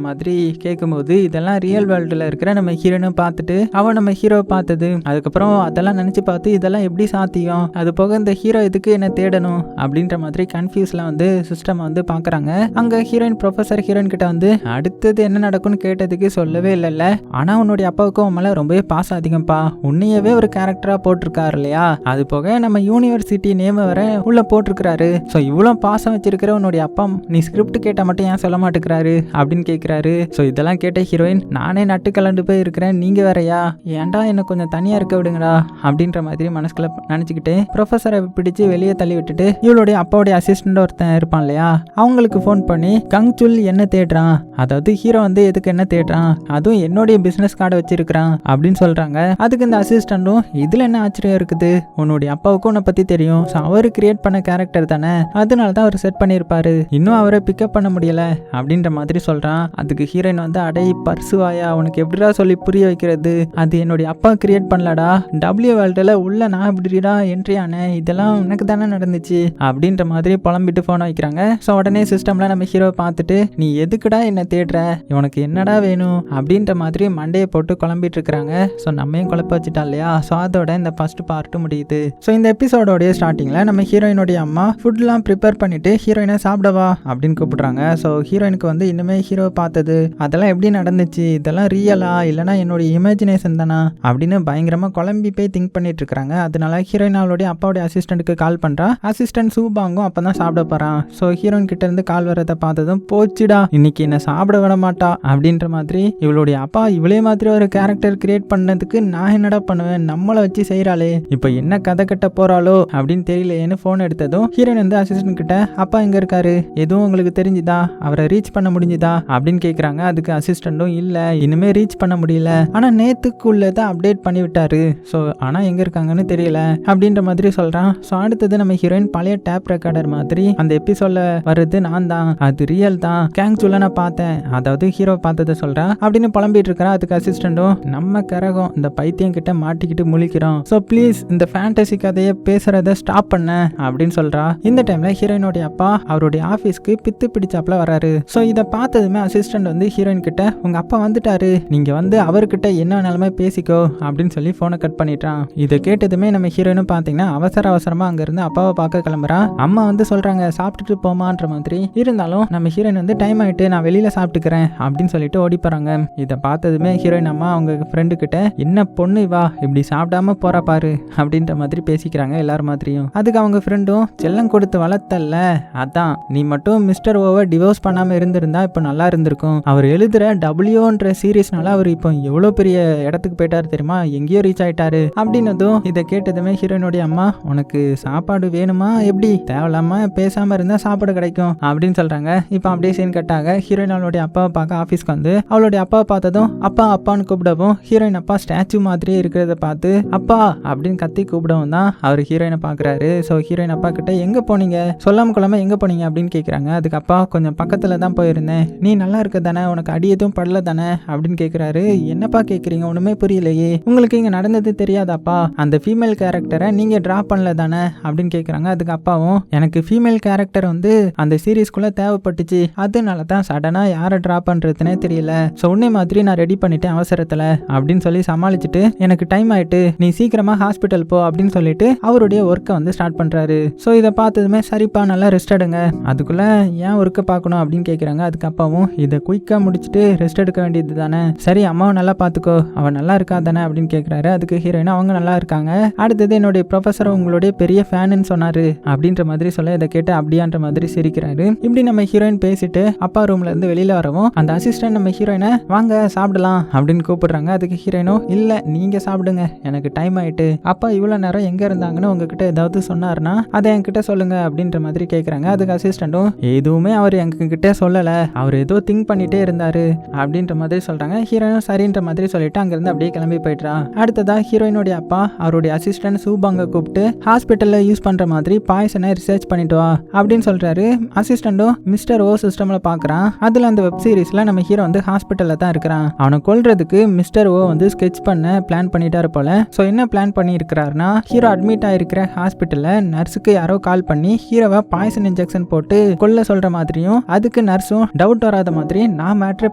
மாதிரி கேட்கும்போது இதெல்லாம் ரியல் வேர்ல்டு வேர்ல்டுல இருக்கிற நம்ம ஹீரோனை பார்த்துட்டு அவன் நம்ம ஹீரோ பார்த்தது, அதுக்கப்புறம் அதெல்லாம் நினைச்சு பார்த்து இதெல்லாம் எப்படி சாத்தியம், அது போக இந்த ஹீரோ எதுக்கு என்ன தேடணும் அப்படின்ற மாதிரி கன்ஃபியூஸ்லாம் வந்து சிஸ்டம் வந்து பாக்குறாங்க. அங்க ஹீரோயின் ப்ரொஃபசர் ஹீரோயின் கிட்ட வந்து அடுத்தது என்ன நடக்கும்னு கேட்டதுக்கு சொல்லவே இல்லைல்ல, ஆனா உன்னுடைய அப்பாவுக்கும் உன் மேல ரொம்பவே பாசம் அதிகம்ப்பா, உன்னையவே ஒரு கேரக்டரா போட்டிருக்காரு இல்லையா, அது போக நம்ம யூனிவர்சிட்டி நேம் வர உள்ள போட்டிருக்கிறாரு, ஸோ இவ்வளோ பாசம் வச்சிருக்கிற உன்னுடைய அப்பா நீ ஸ்கிரிப்ட் கேட்டா மட்டும் ஏன் சொல்ல மாட்டேங்கிறாரு அப்படின்னு கேட்கிறாரு. ஸோ இதெல்லாம் கேட்ட ஹீரோயின் நானே நட்டு கலண்டு போய் இருக்கிறேன், நீங்க வேறையா, ஏன்டா என்ன கொஞ்சம் தனியா இருக்க விடுங்கடா அப்படின்ற மாதிரி மனசுக்குள்ள நினைச்சுக்கிட்டு ப்ரொஃபஸரை பிடிச்சு வெளியே தள்ளி விட்டுட்டு இவளுடைய அப்பாவுடைய அசிஸ்டன்ட் ஒருத்தன் இருப்பான் இல்லையா, அவங்களுக்கு ஃபோன் பண்ணி கங்சுல் என்ன தேடுறான், அதாவது ஹீரோ வந்து எதுக்கு என்ன தேடுறான், அதுவும் என்னுடைய பிசினஸ் கார்டை வச்சிருக்கிறான் அப்படின்னு சொல்றாங்க. அதுக்கு இந்த அசிஸ்டன்டும் இதுல என்ன ஆச்சரியம் இருக்குது, உன்னுடைய அப்பாவுக்கும் உன்னை பத்தி தெரியும், ஸோ அவர் கிரியேட் பண்ண கேரக்டர் தானே, அதனால தான் அவர் செட் பண்ணியிருப்பாரு, இன்னும் அவரை பிக்கப் பண்ண முடியல அப்படின்ற மாதிரி சொல்றான். அதுக்கு ஹீரோயின் வந்து அடை பர்சுவாயா, உனக்கு எப்படிடா சொல்லி புரிய வைக்கிறது, அது என்னுடைய அப்பா கிரியேட் பண்ணலடா, டபிள்யூ வேர்ல்டுல உள்ள நான் எப்படிடா என்ட்ரி ஆனேன், இதெல்லாம் எனக்கு தானே நடந்துச்சு அப்படின்ற மாதிரி புலம்பிட்டு போன வைக்கிறாங்க. ஸோ உடனே சிஸ்டம்ல நம்ம ஹீரோ பார்த்துட்டு நீ எதுக்குடா என்ன தேடுற, உனக்கு என்னடா வேணும் அப்படின்ற மாதிரி மண்டையை போட்டு குழம்பிட்டு இருக்கிறாங்க. ஸோ நம்மையும் குழப்ப வச்சுட்டா இல்லையா. ஸோ அதோட இந்த ஃபர்ஸ்ட் பார்ட் முடியுது. ஸோ இந்த எபிசோடோடைய ஸ்டார்டிங்ல நம்ம ஹீரோயினுடைய அம்மா ஃபுட்லாம் ப்ரிப்பேர் பண்ணிட்டு ஹீரோயினை சாப்பிடவா அப்படின்னு கூப்பிடுறாங்க. ஸோ ஹீரோயினுக்கு வந்து இன்னுமே ஹீரோ பார்த்தது அதெல்லாம் எப்படி நடந்துச்சு, இதெல்லாம் ரியலா இல்லைனா என்னுடைய இமேஜினேஷன் தானா அப்படின்னு பயங்கரமா குழம்பி போய் திங்க் பண்ணிட்டு இருக்காங்க. அதனால ஹீரோயின் அவளுடைய அப்பாவுடைய அசிஸ்டன்ட்டுக்கு கால் பண்றா. அசிஸ்டன்ட் சூபாங்கும் அப்பதான் சாப்பிட போறான். ஸோ ஹீரோயின் கிட்ட இருந்து கால் வரதை பார்த்ததும் போச்சுடா இன்னைக்கு என்ன சாப்பிட விட மாட்டா அப்படின்ற மாதிரி இவளுடைய அப்பா இவளே மாதிரி ஒரு கேரக்டர் கிரியேட் பண்ணதுக்கு நான் என்னடா பண்ணுவேன், நம்மளை வச்சு செய்யறாளே, இப்போ என்ன கதை கட்ட போறாளோ அப்படின்னு தெரியலையேன்னு போன் எடுத்ததும் ஹீரோயின் வந்து அசிஸ்டன்ட் கிட்ட அப்பா எங்க இருக்காரு, எதுவும் உங்களுக்கு தெரிஞ்சுதா, அவரை ரீச் பண்ண முடிஞ்சுதா அப்படின்னு கேட்குறாங்க. அதுக்கு அசிஸ்டன்ட்டும் இல்ல இனிமே ரீச் பண்ண முடியல, ஆனா நேத்துக்குள்ளதை அப்டேட் பண்ணி விட்டாரு, ஸோ ஆனா எங்க இருக்காங்கன்னு தெரியல அப்படின்ற மாதிரி சொல்றான். ஸோ அடுத்தது நம்ம ஹீரோயின் பழைய டேப் ரெக்கார்டர் மாதிரி அந்த எபிசோட்ல வருது நான் தான், அது ரியல் தான், கேங்சுல நான் பார்த்தேன், அதாவது ஹீரோ பார்த்ததை சொல்றா அப்படின்னு புலம்பிட்டு இருக்கிறா. அதுக்கு அசிஸ்டன்ட்டும் நம்ம கரகம் இந்த பைத்தியம் கிட்ட மாட்டிக்கிட்டு முழிக்கிறோம், ஸோ ப்ளீஸ் இந்த ஃபேண்டசி கதையை பேசுறத ஸ்டாப் பண்ண அப்படின்னு சொல்றா. இந்த டைம்ல ஹீரோயினுடைய அப்பா அவருடைய ஆஃபீஸ்க்கு பித்து பிடிச்சாப்ல வராரு. ஸோ இதை பார்த்ததுமே அசிஸ்டன்ட் வந்து ஹீரோயின் கிட்ட உங்க அப்பா வந்துட்டாரு, நீங்க வந்து அவர்கிட்ட என்ன வேணாலுமே பேசிக்கோ அப்படின்னு சொல்லி போனை கட் பண்ணிட்டான். இதை கேட்டதுமே நம்ம ஹீரோயினும் பார்த்தீங்கன்னா அவசரமா அங்க இருந்து அப்பாவை பார்க்க கிளம்புறா. அம்மா வந்து சொல்றாங்க சாப்பிட்டுட்டு போமான்ற மாதிரி, இருந்தாலும் நம்ம ஹீரோயின் வந்து டைம் ஆயிட்டு நான் வெளியில சாப்பிட்டுக்கிறேன் அப்படின்னு சொல்லிட்டு ஓடி போறாங்க. இதை பார்த்ததுமே ஹீரோயின் அம்மா அவங்க ஃப்ரெண்டு கிட்ட என்ன பொண்ணு வா இப்படி சாப்பிடாம போறா பாரு அப்படின்ற மாதிரி பேசிக்கிறாங்க எல்லாரும் மாதிரியும். அதுக்கு அவங்க ஃப்ரெண்டும் செல்லம் கொடுத்து வளர்த்தல்ல, அதான் நீ மட்டும் மிஸ்டர் ஓவர் டிவோர்ஸ் பண்ணாம இருந்திருந்தா இப்போ நல்லா இருந்திருக்கும், அவர் எழுதுற டபிள்யூன்ற சீரீஸ்னால அவர் இப்போ எவ்வளோ பெரிய இடத்துக்கு போயிட்டாரு தெரியுமா, எங்கேயோ ரீச் ஆயிட்டாரு அப்படின்னதும் இதை கேட்டதுமே ஹீரோயினுடைய அம்மா உனக்கு சாப்பாடு வேணுமா எப்படி, தேவையில்லாம பேசாம இருந்தா சாப்பாடு கிடைக்கும் அப்படின்னு சொல்றாங்க. இப்போ அப்படியே சீன் கட்டாக ஹீரோயின் அவளுடைய அப்பாவை பார்க்க ஆஃபீஸ்க்கு வந்து அவளுடைய அப்பாவை பார்த்ததும் அப்பா அப்பான்னு கூப்பிடவும் ஹீரோயின் அப்பா ஸ்டாச்சு மாதிரியே இருக்கிறத பார்த்து அப்பா அப்படின்னு கத்தி கூப்பிடவும் தான் அவர் ஹீரோயினை பார்க்குறாரு. ஸோ ஹீரோயின் அப்பா கிட்ட எங்க போனீங்க, சொல்லாம கொள்ளாம எங்க போனீங்க அப்படின்னு கேட்குறாங்க. அதுக்கு அப்பா கொஞ்சம் பக்கத்துல தான் போயிருந்தேன், நீ நல்லா இருக்க தானே, உனக்கு அடி எதுவும் படல தானே அப்படின்னு கேட்குறாரு. என்னப்பா கேட்குறீங்க ஒண்ணுமே புரியலையே, உங்களுக்கு இங்க நடந்தது தெரியாதாப்பா, அந்த ஃபீமேல் கேரக்டரை நீங்க டிரா பண்ணல தானே அப்படின்னு கேட்குறாங்க. அதுக்கு அப்பாவும் எனக்கு ஃபீமேல் கேரக்டர் வந்து அந்த சீரீஸ்குள்ள தேவைப்பட்டுச்சு, அதனால தான் சடனா யாரை டிரா பண்றதுன்னே தெரியல, ஸோ உன்னை மாதிரி நான் ரெடி பண்ணிட்டேன் அவசரத்துல அப்படின்னு சொல்லி சமாளிச்சுட்டு எனக்கு டைம் ஆயிட்டு நீ சீக்கிரமா ஹாஸ்பிட்டல் போ அப்படின்னு சொல்லிட்டு அவருடைய ஒர்க்கை வந்து ஸ்டார்ட் பண்றாரு. ஸோ இதை பார்த்ததுமே சரிப்பா நல்லா ரெஸ்ட் எடுங்க, அதுக்குள்ள ஏன் ஒர்க்கை பார்க்கணும் அப்படின்னு கேட்குறாங்க. அதுக்கு அப்பாவும் இதை குயிக்கா முடிச்சுட்டு ரெஸ்ட் எடுக்க வேண்டியது தானே, சரி அம்மாவை நல்லா பார்த்துக்கோ, அவன் நல்லா இருக்கா தானே அப்படின்னு கேட்குறாரு. அதுக்கு ஹீரோயின் அவங்க நல்லா இருக்காங்க, அடுத்தது என்னுடைய ப்ரொஃபஸர் உங்களுடைய பெரிய ஃபேனுன்னு சொன்னாரு அப்படின்ற மாதிரி சொல்ல இதை கேட்டு அப்படியான்ற மாதிரி சிரிக்கிறாரு. இப்படி நம்ம ஹீரோயின் பேசிட்டு அப்பா ரூம்ல இருந்து வெளியில வரவும் அந்த அசிஸ்டன்ட் நம்ம ஹீரோயினை வாங்க சாப்பிடலாம் அப்படின்னு கூப்பிடுறாங்க. அதுக்கு ஹீரோயினும் இல்ல நீங்க சாப்பிடுங்க எனக்கு டைம் ஆயிட்டு, அப்பா இவ்வளவு நேரம் எங்க இருந்தாங்கன்னு உங்ககிட்ட ஏதாவது சொன்னாருன்னா அதை என்கிட்ட சொல்லுங்க அப்படின்ற மாதிரி கேட்கறாங்க. அதுக்கு அசிஸ்டன்ட்டும் எதுவுமே அவர் எங்ககிட்ட சொல்லல, அவர் ஏதோ திங்க் பண்ணிட்டே இருந்தாரு அப்படின்ற மாதிரி சொல்றாங்க. ஹீரோயினும் சரின்ற மாதிரி சொல்லிட்டு அங்கிருந்து அப்படியே கிளம்பி போயிட்டா. அடுத்ததா ஹீரோயினுடைய அப்பா அவருடைய அசிஸ்டன்ட் சூபாங்க கூப்பிட்டு ஹாஸ்பிட்டல்ல யூஸ் பண்ற மாதிரி பாய்சனை ரிசர்ச் பண்ணிட்டு வா அப்படின்னு சொல்றாரு. அசிஸ்டன்ட்டும் மிஸ்டர் ஓ சிஸ்டம்ல பாக்குறான். அதுல அந்த வெப் சீரிஸ்ல நம்ம ஹீரோ வந்து ஹாஸ்பிட்டல்ல தான் இருக்கிறான், அவனை கொல்றதுக்கு மிஸ்டர் ஓ வந்து ஸ்கெட்ச் பண்ண பிளான் பண்ணிட்டாரு போல. சோ என்ன பிளான் பண்ணி இருக்கிறாருன்னா ஹீரோ அட்மிட் ஆயிருக்கிற ஹாஸ்பிட்டல்ல நர்ஸுக்கு யாரோ கால் பண்ணி ஹீரோவை பாய்சன் இன்ஜெக்ஷன் போட்டு கொல்ல சொல்ற மாதிரியும் அதுக்கு நர்ஸும் டவுட் வராத மாதிரி நான் மேட்ரை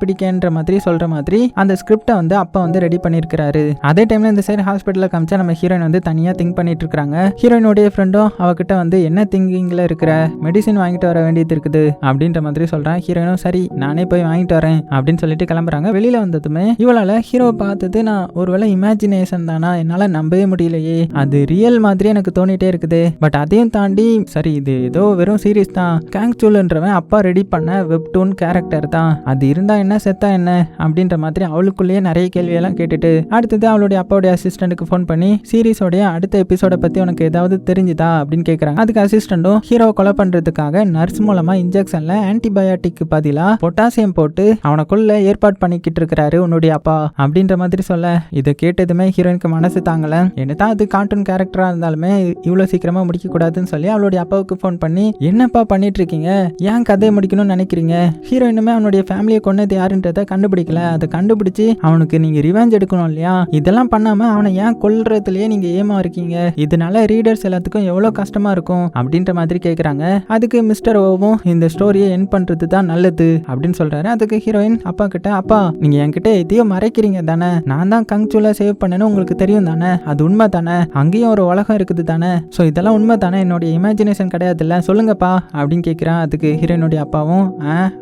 பிடிக்கன்ற மாதிரி சொல்ற மாதிரி மாதிரி அந்த ஸ்கிரிப்டை வந்து அப்பா வந்து ரெடி பண்ணியிருக்கிறாரு. அதே டைம்ல இந்த சைடு ஹாஸ்பிட்டலில் காமிச்சா நம்ம ஹீரோயின் வந்து தனியாக திங்க் பண்ணிட்டு இருக்காங்க. ஹீரோயினுடைய ஃப்ரெண்டும் அவகிட்ட வந்து என்ன திங்கிங்ல இருக்கிற, மெடிசின் வாங்கிட்டு வர வேண்டியது இருக்குது அப்படின்ற மாதிரி சொல்றான். ஹீரோயினும் சரி நானே போய் வாங்கிட்டு வரேன் அப்படின்னு சொல்லிட்டு கிளம்புறாங்க. வெளியில வந்ததுமே இவளால ஹீரோவை பார்த்தது நான் ஒருவேளை இமேஜினேஷன் தானா, என்னால நம்பவே முடியலையே, அது ரியல் மாதிரி எனக்கு தோணிட்டே இருக்குது. பட் அதையும் தாண்டி சரி இது ஏதோ வெறும் சீரிஸ் தான், கேங் சூல்ன்றவன் அப்பா ரெடி பண்ண வெப்டூன் கேரக்டர் தான், அது இருந்தா என்ன செத்தா என்ன அப்படின்ற மாதிரி அவளுக்குள்ளேயே நிறைய கேள்வியெல்லாம் கேட்டுட்டு அடுத்தது அவளுடைய அப்பாவுடைய அசிஸ்டன்ட்டுக்கு ஃபோன் பண்ணி சீரிஸோடைய அடுத்த எபிசோட பத்தி உனக்கு ஏதாவது தெரிஞ்சுதா அப்படின்னு கேட்கறாங்க. அதுக்கு அசிஸ்டன்ட்டும் ஹீரோவை கொலை பண்றதுக்காக நர்ஸ் மூலமா இன்ஜெக்ஷன்ல ஆன்டிபயோட்டிக் பதிலா பொட்டாசியம் போட்டு அவனுக்குள்ள ஏற்பாடு பண்ணிக்கிட்டு இருக்கிறாரு உன்னுடைய அப்பா அப்படின்ற மாதிரி சொல்ல, இதை கேட்டதுமே ஹீரோயினுக்கு மனசு தாங்கல. என்னதான் அது கார்ட்டூன் கேரக்டரா இருந்தாலுமே இவ்வளவு சீக்கிரமா முடிக்க கூடாதுன்னு சொல்லி அவளுடைய அப்பாவுக்கு ஃபோன் பண்ணி என்னப்பா பண்ணிட்டு இருக்கீங்க, ஏன் கதையை முடிக்கணும்னு நினைக்கிறீங்க, ஹீரோயினுமே அவனுடைய ஃபேமிலியை கொன்னது யாருன்றதை கண்டுபிடிக்கல, அதை கண்டுபிடிச்சு அவனுக்கு நீங்க ரிவெஞ்ச் எடுக்கணும் இல்லையா, இதெல்லாம் பண்ணாம அவனை ஏன் கொல்றதுலயே நீங்க ஏமா இருக்கீங்க, இதனால ரீடர்ஸ் எல்லாத்துக்கும் எவ்வளவு கஷ்டமா இருக்கும் அப்படின்ற மாதிரி கேட்கறாங்க. அதுக்கு மிஸ்டர் ஓவும் இந்த ஸ்டோரியை என் பண்றது தான் நல்லது அப்படின்னு சொல்றாரு. அதுக்கு ஹீரோயின் அப்பா கிட்ட, அப்பா நீங்க என்கிட்ட எதையோ மறைக்கிறீங்க தானே, நான் தான் கங்சூல சேவ் பண்ணேன்னு உங்களுக்கு தெரியும் தானே, அது உண்மை தானே, அங்கேயும் ஒரு உலகம் இருக்குது தானே, ஸோ இதெல்லாம் உண்மை தானே, என்னுடைய இமேஜினேஷன் கிடையாதுல்ல, சொல்லுங்கப்பா அப்படின்னு கேட்கிறான். அதுக்கு ஹீரோயினுடைய அப்பாவும்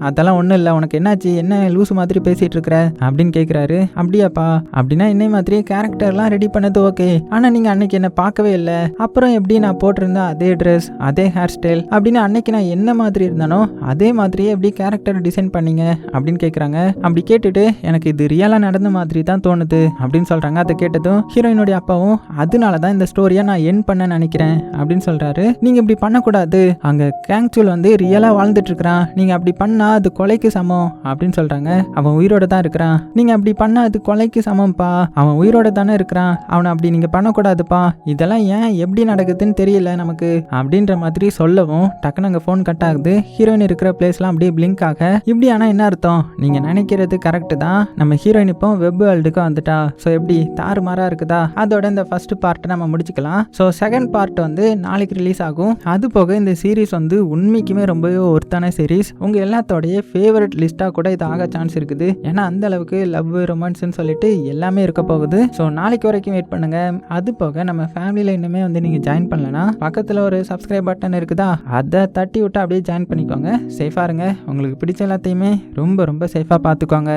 அதெல்லாம் ஒன்றும் இல்லை, உனக்கு என்னாச்சு, என்ன லூசு மாதிரி பேசிட்டு இருக்கிற அப்படின்னு கேட்குறாரு. அப்படியாப்பா, அப்படின்னா என்னை மாதிரி கேரக்டர்லாம் ரெடி பண்ணது ஓகே, ஆனால் நீங்கள் அன்னைக்கு என்ன பார்க்கவே இல்லை, அப்புறம் எப்படி நான் போட்டிருந்தா அதே ட்ரெஸ் அதே ஹேர் ஸ்டைல் அப்படின்னு அன்னைக்கு நான் என்ன மாதிரி இருந்தானோ அதே மாதிரியே எப்படி கேரக்டர் டிசைன் பண்ணீங்க அப்படின்னு கேட்குறாங்க. அப்படி கேட்டுட்டு எனக்கு இது ரியலாக நடந்த மாதிரி தான் தோணுது அப்படின்னு சொல்கிறாங்க. அதை கேட்டதும் ஹீரோயினுடைய அப்பாவும் அதனால தான் இந்த ஸ்டோரியை நான் என் பண்ண நினைக்கிறேன் அப்படின்னு சொல்கிறாரு. நீங்கள் இப்படி பண்ணக்கூடாது, அங்கே கேங்சூல் வந்து ரியலாக வாழ்ந்துட்டு இருக்கிறான், நீங்கள் அப்படி பண்ணால் அது கொலைக்கு சமம் அப்படின்னு சொல்கிறாங்க. அவன் உயிரோட தான் இருக்கிறான், நீங்கள் அப்படி பண்ணால் அது கொலைக்கு சமம்ப்பா, அவன் உயிரோட தானே இருக்கிறான், அவனை அப்படி நீங்கள் பண்ணக்கூடாதுப்பா, இதெல்லாம் ஏன் எப்படி நடக்குதுன்னு தெரியல நமக்கு அப்படின்ற மாதிரி சொல்லவும் டக்குன்னு அங்கே ஃபோன் கட் ஆகுது. ஹீரோயின் இருக்கிற பிளேஸ்லாம் அப்படியே பிளிங்க் ஆக, இப்படி ஆனால் என்ன அர்த்தம், நீங்கள் நினைக்கிறது கரெக்டு தான், நம்ம ஹீரோயின் இப்போ வெப் வேர்ல்டுக்கு வந்துட்டா, ஸோ எப்படி தாறுமாறா இருக்குதா, அதோட இந்த ஃபர்ஸ்ட் பார்ட்டை நம்ம முடிச்சுக்கலாம். ஸோ செகண்ட் பார்ட் வந்து நாளைக்கு ரிலீஸ் ஆகும். அது போக இந்த சீரீஸ் வந்து உண்மைக்குமே ரொம்பவே ஒர்த்தான சீரீஸ், உங்கள் எல்லாத்தோடைய ஃபேவரட் லிஸ்ட்டாக கூட இது ஆக சான்ஸ் இருக்குது. ஏன்னா அந்த அளவுக்கு லவ் ரொமான்ஸ்ன்னு சொல்லிட்டு எல்லாமே இருக்க போகுது. ஸோ நாளைக்கு வரைக்கும் வெயிட் பண்ணுங்க. அது போக நம்ம ஃபேமிலியில் இன்னுமே வந்து நீங்கள் ஜாயின் பண்ணலன்னா பக்கத்தில் ஒரு சப்ஸ்கிரைப் பட்டன் இருக்குதா, அதை தட்டி விட்டு அப்படியே ஜாயின் பண்ணிக்கோங்க. சேஃபாக இருங்க, உங்களுக்கு பிடிச்ச எல்லாத்தையுமே ரொம்ப ரொம்ப சேஃபாக பார்த்துக்கோங்க.